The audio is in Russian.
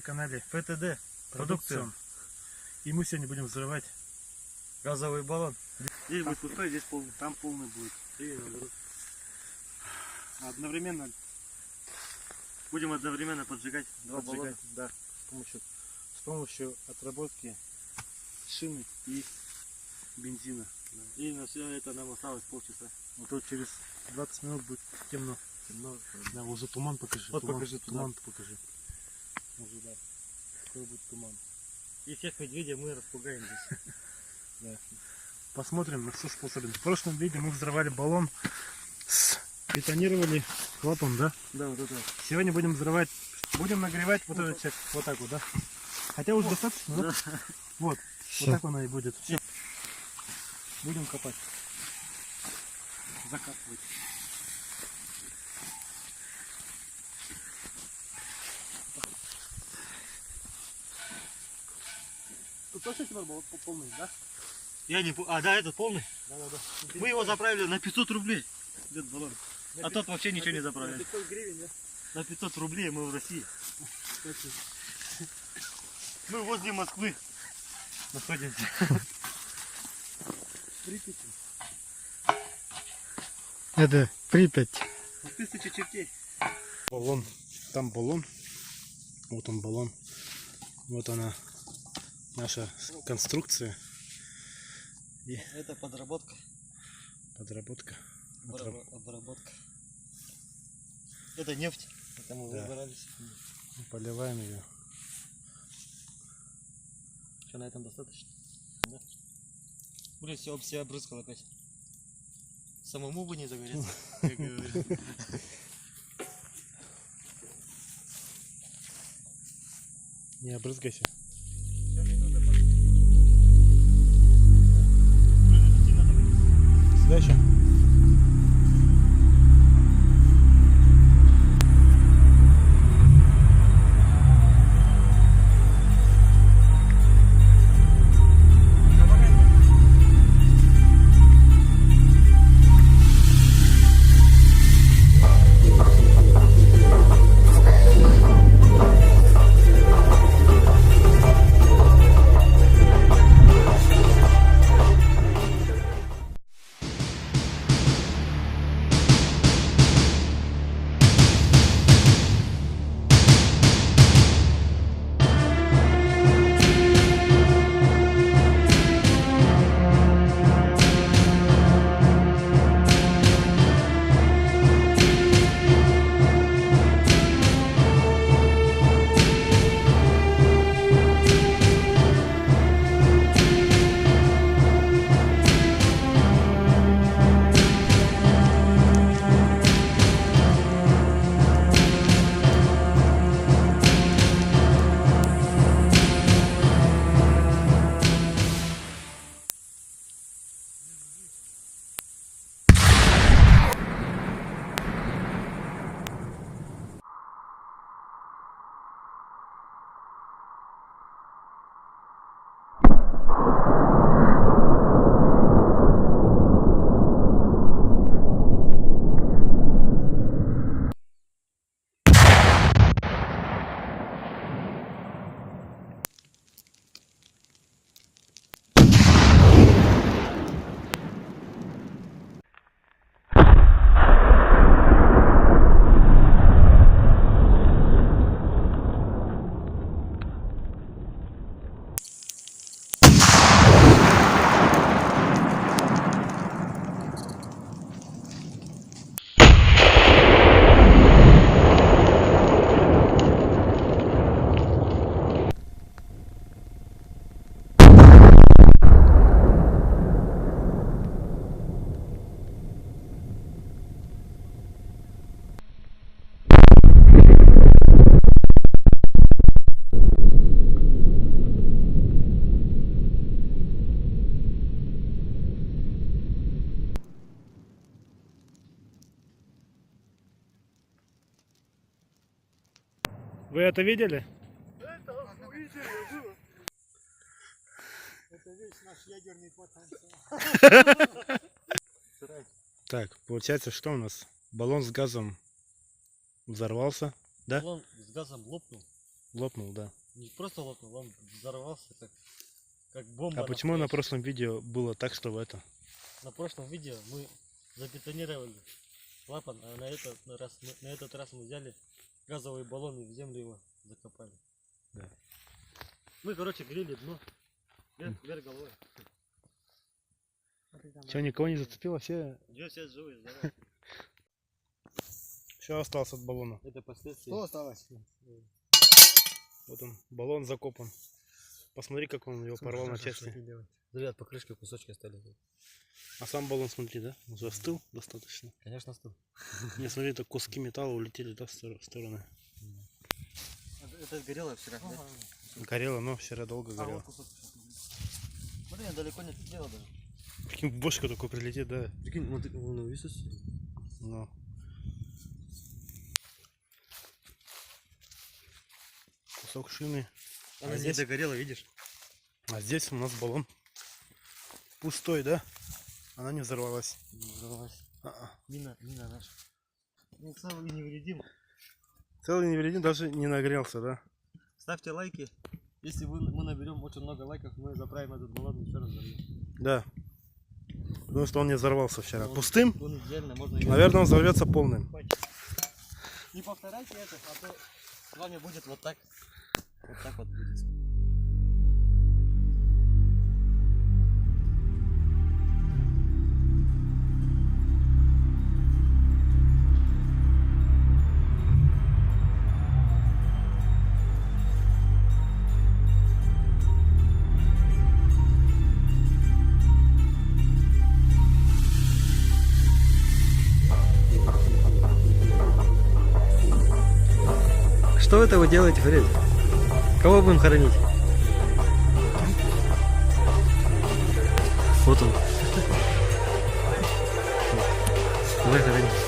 канале ПТД Продукцион. И мы сегодня будем взрывать газовый баллон. Здесь будет пустой, здесь полный, там полный будет. И одновременно будем поджигать два баллона. Да, с помощью отработки шины и бензина. Да. И на все это нам осталось полчаса. Вот тут через 20 минут будет темно. Да, уже туман покажи. Вот покажи туман покажи. Уже, да. Скоро будет туман. И всех медведей мы распугаем здесь. Да. Посмотрим, на что способен. В прошлом видео мы взрывали баллон, бетонировали клапан, да? Да, вот это. Сегодня будем взрывать, будем нагревать вот этот часть, вот так вот, да? Хотя уже достаточно, да? Вот, вот так она и будет. Все. Будем копать. Закапывать. Тут точно теперь был полный, да? Я не помню. А, да, этот полный? Да. Мы его заправили на 500 рублей. Этот баллон. А тот вообще ничего не заправили. На 500 гривен, да? На 500 рублей мы в России. Мы возле Москвы находимся. Припять. Это Припять. 1000 чертей. Баллон. Там баллон. Вот он баллон. Вот она наша конструкция. И Это подработка. подработка. Обработка. Это нефть. Это мы выбирались. Поливаем ее. Что, на этом достаточно? Да. Блин, все обрызгал опять. Самому бы не загореться, как говорят. Не обрызгайся. Сюда еще. Вы это видели? Это охуительно было. Это весь наш ядерный потенциал. Так, получается, что у нас? Баллон с газом взорвался, да? Баллон с газом лопнул. Лопнул, да. Не просто лопнул, он взорвался как бомба. А почему на настоящая. прошлом видео было так, что это? На прошлом видео мы забетонировали клапан, а на этот раз мы взяли газовый баллон и в землю его закопали. Да. Мы, короче, грели дно вверх головой. Все, никого не зацепило, все Все живые, здоровые. все осталось от баллона. Это последствия. Что осталось? Вот он, баллон закопан. Посмотри, как он его порвал на части. Ребят, покрышки кусочки остались. А сам баллон, смотри, да? Уже остыл достаточно. Конечно, остыл. Не, смотри, так куски металла улетели, да, в стороны. Это горело вчера, да? Горело, но вчера долго горело. кусок. Смотри, я далеко не отлетела даже. Прикинь, бошка такой прилетит, да? Прикинь, он висит. Ну. Кусок шины. Она здесь- не догорела, видишь? А здесь у нас баллон пустой, да? Она не взорвалась. Не взорвалась. А-а. Мина наша. Ну, целый и невредим. Целый невредим, даже не нагрелся, да? Ставьте лайки. Если мы наберем очень много лайков, мы заправим этот баллон и еще раз взорвем. Да. Потому что он не взорвался вчера. Он- Пустым? Он идеально, можно... Наверное, он взорвется полным. Не повторяйте это, а то с вами будет вот так. Вот так вот будет. Что это вы делаете, Фред? Кого будем хоронить? Вот он. Давай хоронить.